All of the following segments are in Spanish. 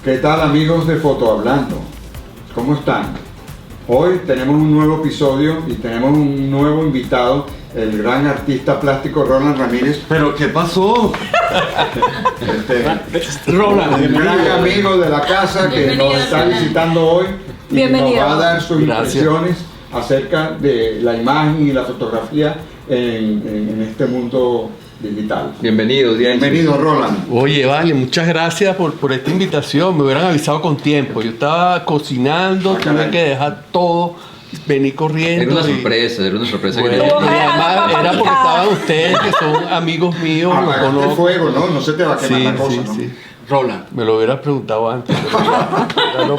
¿Qué tal, amigos de Fotohablando? ¿Cómo están? Hoy tenemos un nuevo episodio y tenemos un nuevo invitado, el gran artista plástico Roland Ramírez. ¿Pero qué pasó? Roland, un gran amigo de la casa que nos está visitando hoy y nos va a dar sus impresiones acerca de la imagen y la fotografía en este mundo digital. Bienvenido, Roland. Oye, vale, muchas gracias por esta invitación. Me hubieran avisado con tiempo. Yo estaba cocinando, tuve que dejar todo, venir corriendo. Era una sorpresa, Bueno, y además era porque estaban ustedes, que son amigos míos. Apagaste el fuego, ¿no? No se te va a quemar la cosa, ¿no? Sí. Roland, Me lo hubieras preguntado antes.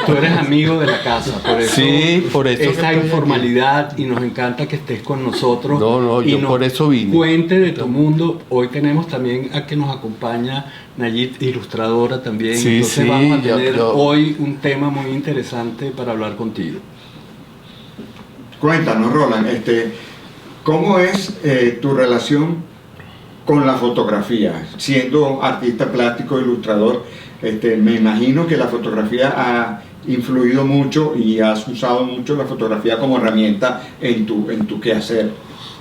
tú eres amigo de la casa, por eso, Sí, por eso esta que estoy informalidad y nos encanta que estés con nosotros. No, y yo por eso vine. Cuente de tu mundo. Hoy tenemos también a que nos acompaña Nayit, ilustradora también. Sí, Entonces sí, vamos a tener yo- hoy un tema muy interesante para hablar contigo. Cuéntanos, Roland, ¿cómo es tu relación con la fotografía? Siendo artista plástico, ilustrador, me imagino que la fotografía ha influido mucho y has usado mucho la fotografía como herramienta en tu quehacer.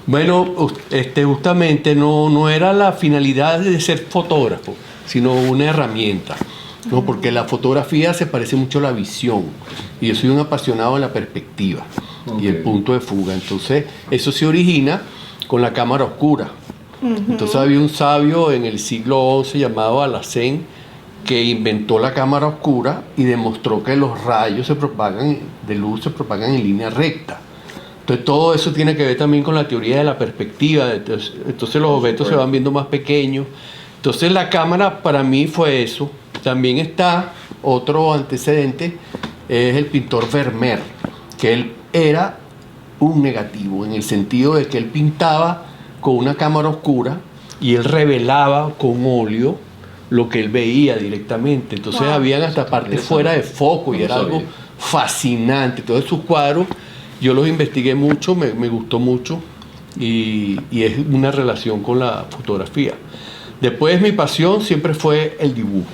Bueno, justamente no era la finalidad de ser fotógrafo, sino una herramienta, ¿no? Porque la fotografía se parece mucho a la visión y yo soy un apasionado de la perspectiva y el punto de fuga. Entonces, eso se origina con la cámara oscura. Entonces había un sabio en el siglo XI llamado Alhazen que inventó la cámara oscura y demostró que los rayos de luz se propagan en línea recta. Entonces todo eso tiene que ver también con la teoría de la perspectiva. Entonces los objetos se van viendo más pequeños. Entonces la cámara para mí fue eso. También está otro antecedente, es el pintor Vermeer, que él era un negativo, en el sentido de que él pintaba con una cámara oscura y él revelaba con óleo lo que él veía directamente. Entonces habían hasta partes fuera de foco y era algo fascinante. Todos sus cuadros yo los investigué mucho, me gustó mucho y es una relación con la fotografía. Después mi pasión siempre fue el dibujo.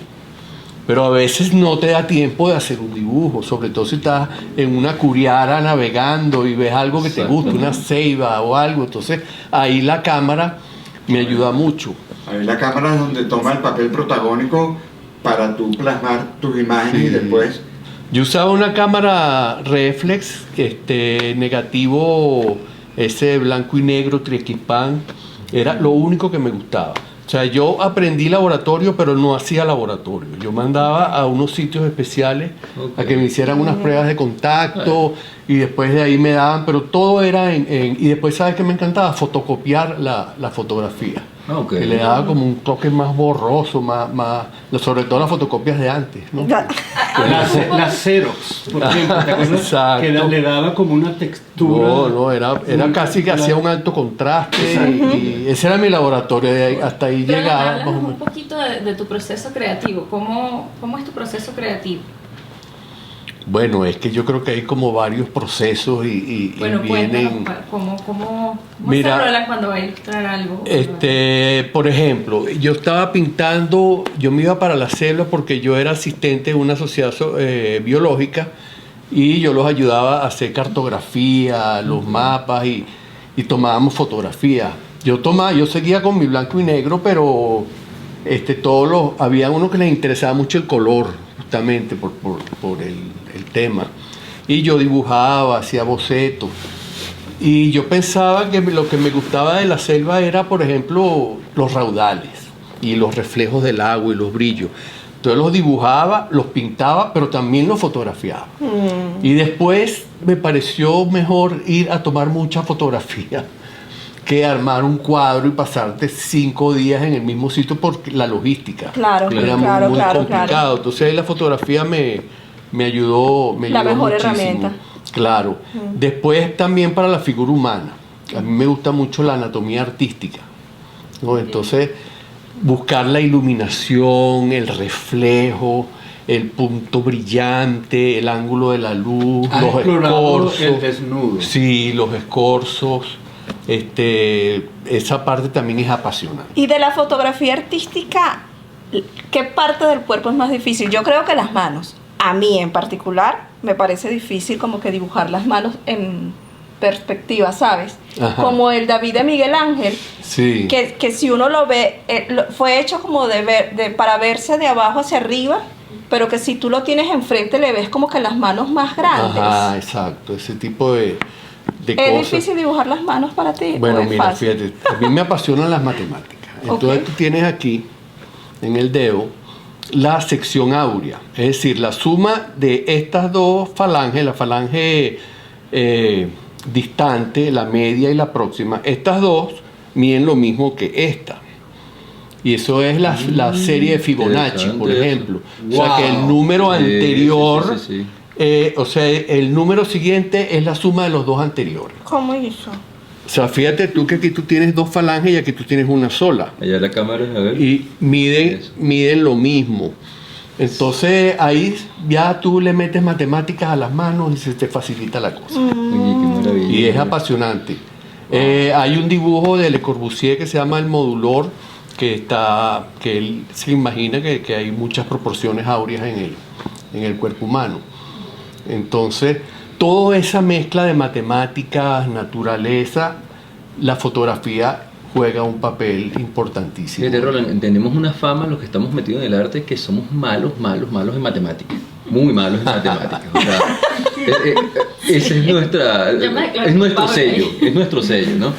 Pero a veces no te da tiempo de hacer un dibujo, sobre todo si estás en una curiara navegando y ves algo que te gusta, una ceiba o algo. Entonces ahí la cámara me ayuda mucho. Ahí la cámara es donde toma el papel protagónico para tú plasmar tus imágenes y después... Yo usaba una cámara reflex, negativo, ese blanco y negro, triquispan, era lo único que me gustaba. O sea, yo aprendí laboratorio, pero no hacía laboratorio. Yo mandaba a unos sitios especiales a que me hicieran unas pruebas de contacto y después de ahí me daban, pero todo era y después, ¿sabes qué me encantaba? Fotocopiar la fotografía. Que le daba como un toque más borroso, sobre todo las fotocopias de antes, ¿no? Las Xerox, por ejemplo, ¿te acuerdas? Exacto. Que le daba como una textura. No, era casi que hacía un alto contraste y ese era mi laboratorio, hasta ahí pero llegaba. Háblanos un poquito de tu proceso creativo. ¿Cómo es tu proceso creativo? Bueno, es que yo creo que hay como varios procesos y bueno, vienen... ¿Cómo Mira, se rola cuando va a ilustrar algo? Por ejemplo, yo estaba pintando, yo me iba para la selva porque yo era asistente de una sociedad biológica y yo los ayudaba a hacer cartografía, los mapas y tomábamos fotografías. Yo seguía con mi blanco y negro, pero había uno que les interesaba mucho el color, justamente por el tema. Y yo dibujaba, hacía bocetos. Y yo pensaba que lo que me gustaba de la selva era, por ejemplo, los raudales y los reflejos del agua y los brillos. Entonces los dibujaba, los pintaba, pero también los fotografiaba. Y después me pareció mejor ir a tomar muchas fotografías que armar un cuadro y pasarte 5 días en el mismo sitio por la logística. Claro, era muy complicado. Entonces ahí la fotografía me ayudó la mejor muchísimo. Herramienta. Claro. Después también para la figura humana. A mí me gusta mucho la anatomía artística, ¿no? Entonces buscar la iluminación, el reflejo, el punto brillante, el ángulo de la luz, los escorzos. El desnudo. Sí, los escorzos. Esa parte también es apasionante. Y de la fotografía artística, ¿qué parte del cuerpo es más difícil? Yo creo que las manos. A mí en particular me parece difícil como que dibujar las manos en perspectiva, ¿sabes? Ajá. Como el David de Miguel Ángel, Sí. que si uno lo ve, fue hecho como para verse de abajo hacia arriba, pero que si tú lo tienes enfrente le ves como que las manos más grandes. Ajá, exacto, ese tipo de ¿Es cosas. difícil dibujar las manos para ti? Bueno, ¿o es mira, fácil? fíjate, a mí me apasionan las matemáticas. Entonces Ok. tú tienes aquí, en el dedo, la sección áurea, es decir, la suma de estas dos falanges, la falange distante, la media y la próxima, estas dos miden lo mismo que esta. Y eso es la serie de Fibonacci, por interesante ejemplo. eso. O sea que el número Sí, anterior, sí. o sea, el número siguiente es la suma de los dos anteriores. ¿Cómo hizo? O sea, fíjate tú que aquí tú tienes dos falanges y aquí tú tienes una sola. Allá la cámara, a ver. Y Eso. miden lo mismo. Entonces ahí ya tú le metes matemáticas a las manos y se te facilita la cosa. Oye, qué maravilla. Y es apasionante. Hay un dibujo de Le Corbusier que se llama El Modulor, que él se imagina que hay muchas proporciones áureas en el cuerpo humano. Entonces, toda esa mezcla de matemáticas, naturaleza, la fotografía juega un papel importantísimo. Fíjate, Roland, tenemos una fama los que estamos metidos en el arte que somos malos en matemáticas. Muy malos en matemáticas. O sea, ese es nuestro sello, ¿no?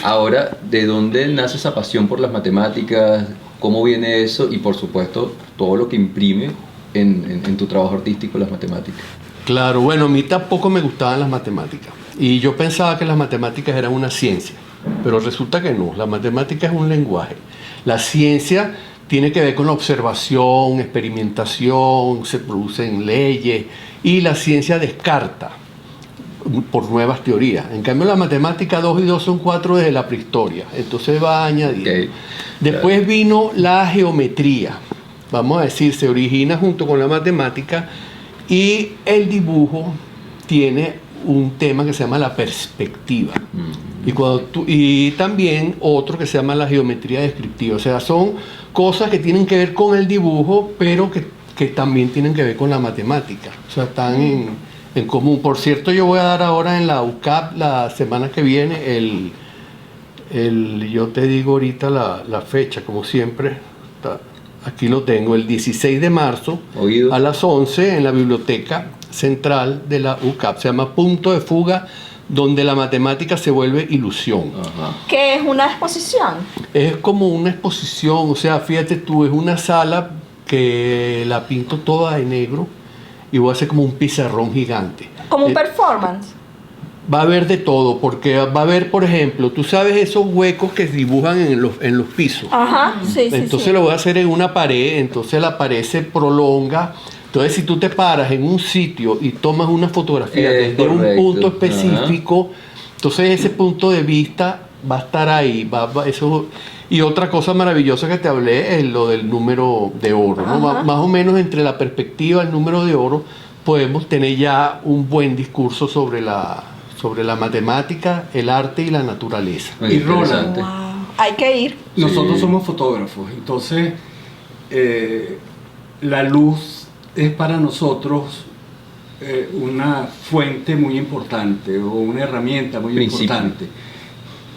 Ahora, ¿de dónde nace esa pasión por las matemáticas? ¿Cómo viene eso? Y por supuesto, todo lo que imprime en tu trabajo artístico las matemáticas. Claro, bueno, a mí tampoco me gustaban las matemáticas. Y yo pensaba que las matemáticas eran una ciencia, pero resulta que no. La matemática es un lenguaje. La ciencia tiene que ver con la observación, experimentación, se producen leyes y la ciencia descarta por nuevas teorías. En cambio, la matemática 2 y 2 son 4 desde la prehistoria, entonces va añadiendo. Okay. Después vino la geometría, vamos a decir, se origina junto con la matemática y el dibujo tiene un tema que se llama la perspectiva. Y también otro que se llama la geometría descriptiva. O sea, son cosas que tienen que ver con el dibujo, pero que también tienen que ver con la matemática. O sea, están en común. Por cierto, yo voy a dar ahora en la UCAP la semana que viene yo te digo ahorita la fecha, como siempre. Aquí lo tengo, el 16 de marzo Oído. a las 11 en la biblioteca central de la UCAP. Se llama Punto de Fuga, donde la matemática se vuelve ilusión. Ajá. ¿Qué es una exposición? Es como una exposición, o sea, fíjate tú, es una sala que la pinto toda de negro y voy a hacer como un pizarrón gigante. Como un performance. Va a haber de todo, porque va a haber, por ejemplo, tú sabes esos huecos que dibujan en los pisos. Ajá, sí, sí. Entonces sí. lo voy a hacer en una pared, entonces la pared se prolonga. Entonces si tú te paras en un sitio y tomas una fotografía desde un correcto. punto específico, entonces ese punto de vista va a estar ahí. Eso. Y otra cosa maravillosa que te hablé es lo del número de oro, ¿no? Más o menos entre la perspectiva del número de oro podemos tener ya un buen discurso sobre la matemática, el arte y la naturaleza. Muy Y interesante. Wow. Hay que ir. Nosotros Sí. somos fotógrafos, entonces la luz es para nosotros una fuente muy importante o una herramienta muy Principio. importante.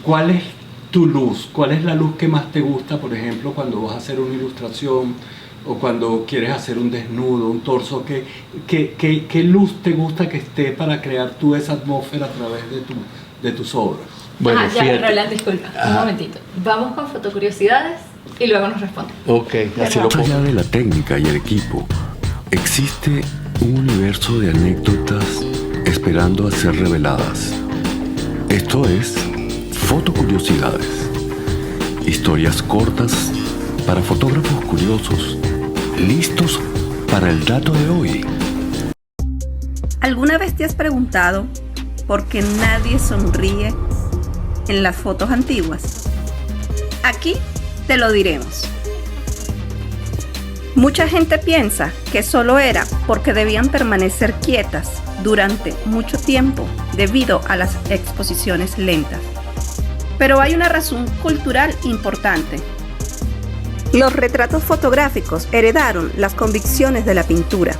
¿Cuál es tu luz? ¿Cuál es la luz que más te gusta, por ejemplo, cuando vas a hacer una ilustración o cuando quieres hacer un desnudo, un torso? ¿Qué luz te gusta que esté para crear tú esa atmósfera a través de tus obras? Bueno, ya, fíjate. Roland, disculpa, un momentito. Vamos con fotocuriosidades y luego nos responde. Ok, así lo Más pongo. allá de la técnica y el equipo, existe un universo de anécdotas esperando a ser reveladas. Esto es Fotocuriosidades. Historias cortas para fotógrafos curiosos, listos para el dato de hoy. ¿Alguna vez te has preguntado por qué nadie sonríe en las fotos antiguas? Aquí te lo diremos. Mucha gente piensa que solo era porque debían permanecer quietas durante mucho tiempo debido a las exposiciones lentas. Pero hay una razón cultural importante. Los retratos fotográficos heredaron las convicciones de la pintura.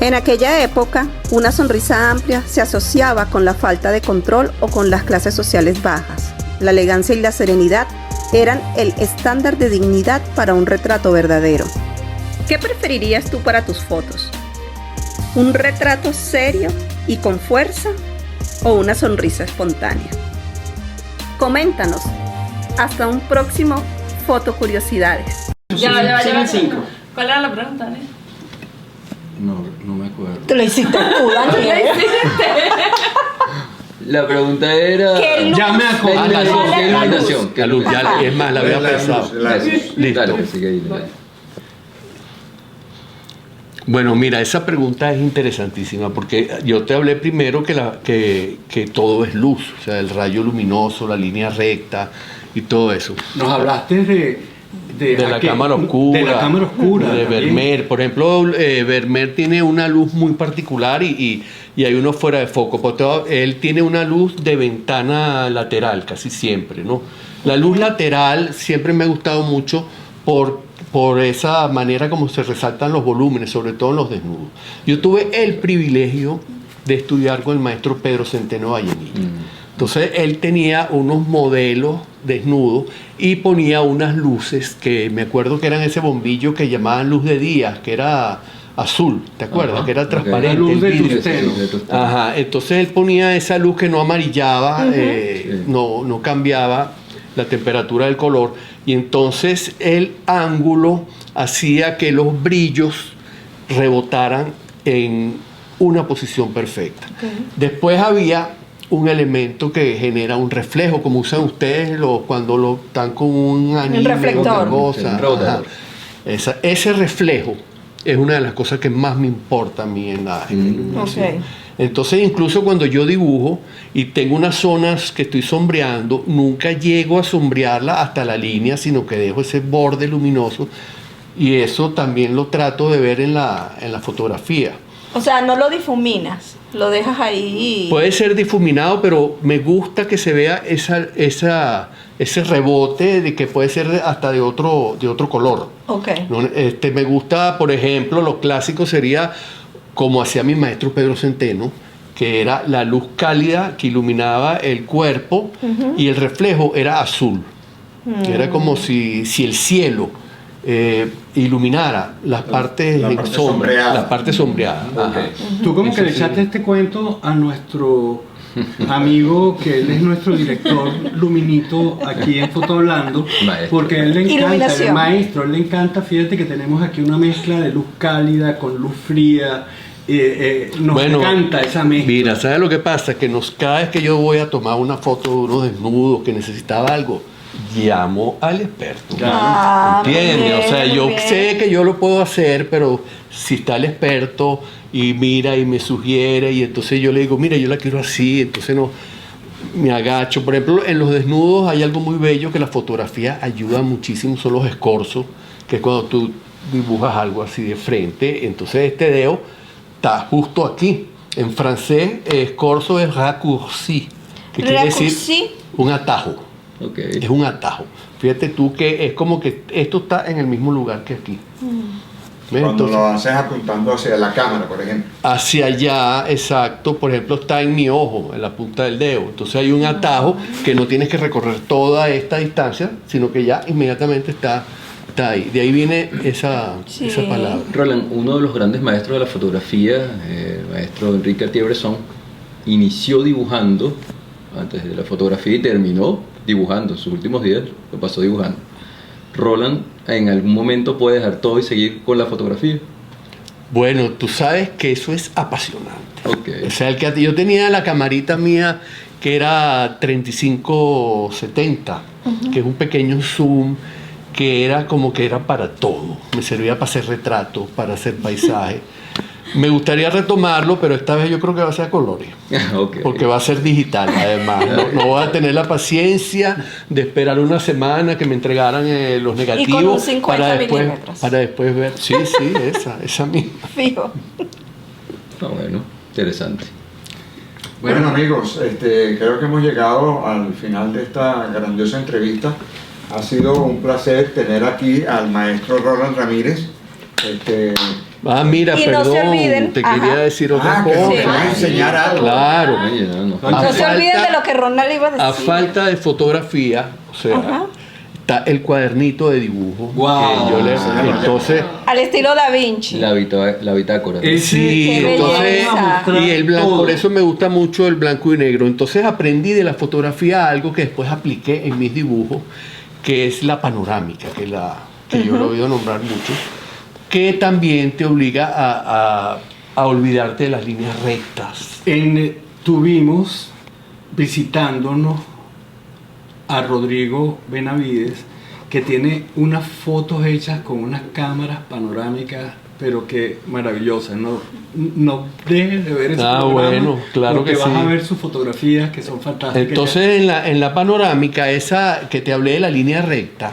En aquella época, una sonrisa amplia se asociaba con la falta de control o con las clases sociales bajas. La elegancia y la serenidad eran el estándar de dignidad para un retrato verdadero. ¿Qué preferirías tú para tus fotos? ¿Un retrato serio y con fuerza o una sonrisa espontánea? Coméntanos. Hasta un próximo Fotocuriosidades. Ya. ¿Cuál era la pregunta, Daniel? No me acuerdo. Te lo hiciste tú, Daniel. La pregunta era... Ya me acordé. La iluminación. La luz, ya, es más, la había pensado. Listo. Dale, pues, sigue ahí, dale. Bueno, mira, esa pregunta es interesantísima porque yo te hablé primero que todo es luz, o sea, el rayo luminoso, la línea recta y todo eso. Nos hablaste de la cámara oscura. De la cámara oscura. De Vermeer. Por ejemplo, Vermeer tiene una luz muy particular y hay uno fuera de foco. Porque él tiene una luz de ventana lateral casi siempre, ¿no? La luz lateral siempre me ha gustado mucho por esa manera como se resaltan los volúmenes, sobre todo en los desnudos. Yo tuve el privilegio de estudiar con el maestro Pedro Centeno Vallenilla. Entonces él tenía unos modelos desnudos y ponía unas luces que me acuerdo que eran ese bombillo que llamaban luz de día, que era azul, ¿te acuerdas? Que era transparente. La luz de el vidrio. tusteno. Ajá, entonces él ponía esa luz que no amarillaba, no cambiaba la temperatura del color, y entonces el ángulo hacía que los brillos rebotaran en una posición perfecta. Después había un elemento que genera un reflejo, como usan ustedes cuando lo están con un anillo. El reflector. Ese reflejo es una de las cosas que más me importa a mí en la iluminación. Entonces, incluso cuando yo dibujo y tengo unas zonas que estoy sombreando, nunca llego a sombrearla hasta la línea, sino que dejo ese borde luminoso, y eso también lo trato de ver en la fotografía. O sea, no lo difuminas, lo dejas ahí. Puede ser difuminado, pero me gusta que se vea ese rebote de que puede ser hasta de otro color. Okay. Me gusta, por ejemplo, lo clásico sería como hacía mi maestro Pedro Centeno, que era la luz cálida que iluminaba el cuerpo y el reflejo era azul. Era como si el cielo iluminara las partes en sombra, las partes sombreadas. Tú como que le echaste este cuento a nuestro amigo, que él es nuestro director Luminito aquí en Fotohablando, porque a él le encanta, el maestro, él le encanta, fíjate que tenemos aquí una mezcla de luz cálida con luz fría. Nos encanta esa mezcla. Mira, ¿sabes lo que pasa? Que cada vez que yo voy a tomar una foto de uno desnudo que necesitaba algo, llamo al experto. ¿Entiendes? O sea, yo sé que yo lo puedo hacer, pero si está el experto y mira y me sugiere, y entonces yo le digo, mira, yo la quiero así, entonces no me agacho. Por ejemplo, en los desnudos hay algo muy bello que la fotografía ayuda muchísimo, son los escorzos, que es cuando tú dibujas algo así de frente, entonces este dedo está justo aquí. En francés, escorzo es raccourci, que quiere decir un atajo. Es un atajo. Fíjate tú que es como que esto está en el mismo lugar que aquí. Cuando entonces, lo haces apuntando hacia la cámara, por ejemplo. Hacia allá, exacto. Por ejemplo, está en mi ojo, en la punta del dedo. Entonces hay un atajo que no tienes que recorrer toda esta distancia, sino que ya inmediatamente está ahí. De ahí viene esa palabra. Roland, uno de los grandes maestros de la fotografía, maestro Enrique Cartier-Bresson, inició dibujando antes de la fotografía y terminó dibujando. Sus últimos días lo pasó dibujando. Roland, ¿en algún momento puede dejar todo y seguir con la fotografía? Bueno, tú sabes que eso es apasionante. O sea, yo tenía la camarita mía que era 35-70, que es un pequeño zoom, que era como que era para todo. Me servía para hacer retratos, para hacer paisajes. Me gustaría retomarlo, pero esta vez yo creo que va a ser a colores. Porque va a ser digital, además. No voy a tener la paciencia de esperar una semana que me entregaran los negativos. Y con un 50 milímetros. Para después ver. Sí, esa misma. Fijo. Bueno, interesante. Bueno amigos, creo que hemos llegado al final de esta grandiosa entrevista Ha sido un placer tener aquí al maestro Roland Ramírez. Mira, Y no perdón, se olviden, te quería decir otra que cosa. nos va a enseñar algo. Claro. Oye, no. No se olviden de lo que Ronald iba a decir. A falta de fotografía, o sea, Ajá. está el cuadernito de dibujo. Guau. que yo entonces, Al estilo Da Vinci. La bitácora. sí, Qué entonces, belleza. y el blanco, Todo. por eso me gusta mucho el blanco y negro. Entonces aprendí de la fotografía algo que después apliqué en mis dibujos, que es la panorámica, que yo lo he oído nombrar mucho, que también te obliga a olvidarte de las líneas rectas. Tuvimos visitándonos a Rodrigo Benavides, que tiene unas fotos hechas con unas cámaras panorámicas, pero que maravillosas. No dejes de ver ese programa, Bueno, claro porque que vas sí. a ver sus fotografías que son fantásticas. Entonces en la panorámica, esa que te hablé de la línea recta,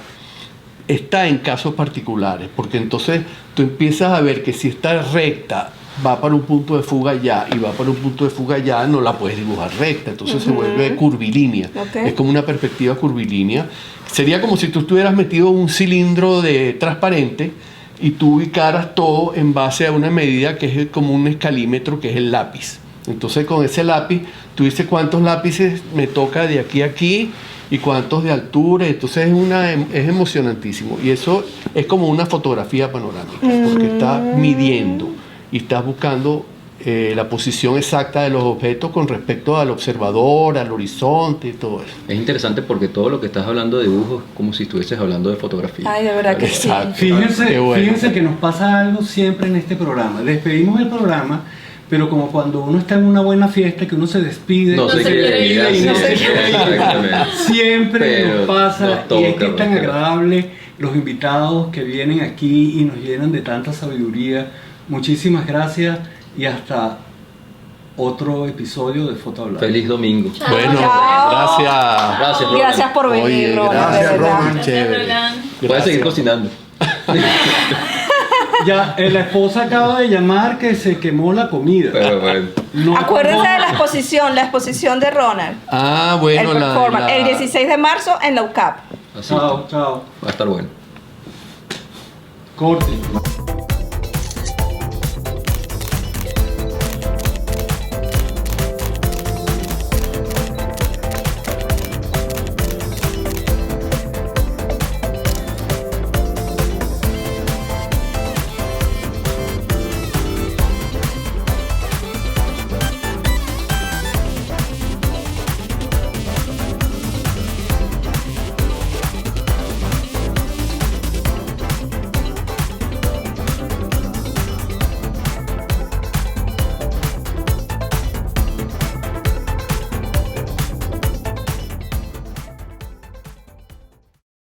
está en casos particulares, porque entonces tú empiezas a ver que si está recta, va para un punto de fuga allá y va para un punto de fuga allá, no la puedes dibujar recta, entonces se vuelve curvilínea. Ok. Es como una perspectiva curvilínea. Sería como si tú estuvieras metido en un cilindro de transparente y tú ubicaras todo en base a una medida que es como un escalímetro, que es el lápiz. Entonces con ese lápiz, tú dices cuántos lápices me toca de aquí a aquí y cuántos de altura. Entonces es emocionantísimo. Y eso es como una fotografía panorámica, porque estás midiendo y estás buscando la posición exacta de los objetos con respecto al observador, al horizonte y todo eso. Es interesante porque todo lo que estás hablando de dibujos es como si estuvieses hablando de fotografía. Ay, de verdad que sí. Exacto. Fíjense, Qué bueno. fíjense que nos pasa algo siempre en este programa. Despedimos el programa, pero como cuando uno está en una buena fiesta, que uno se despide, No se quiere ir, y no se sí, quiere ir. exactamente. Siempre Pero nos pasa, nos toca, y es que es tan porque- agradable los invitados que vienen aquí y nos llenan de tanta sabiduría. Muchísimas gracias y hasta otro episodio de Foto Hablando. Feliz domingo. Bueno, Chao. gracias. Gracias, Roland. Gracias por venir, Oye, Ronald, gracias, de verdad. Roland. Chévere. Puedes seguir cocinando. Ya, la esposa acaba de llamar que se quemó la comida. Pero bueno. No, Acuérdense de no. la exposición de Ronald. Ah, bueno, El performance, el 16 de marzo en la UCAP. Así Chao, chao. va a estar bueno. Corte.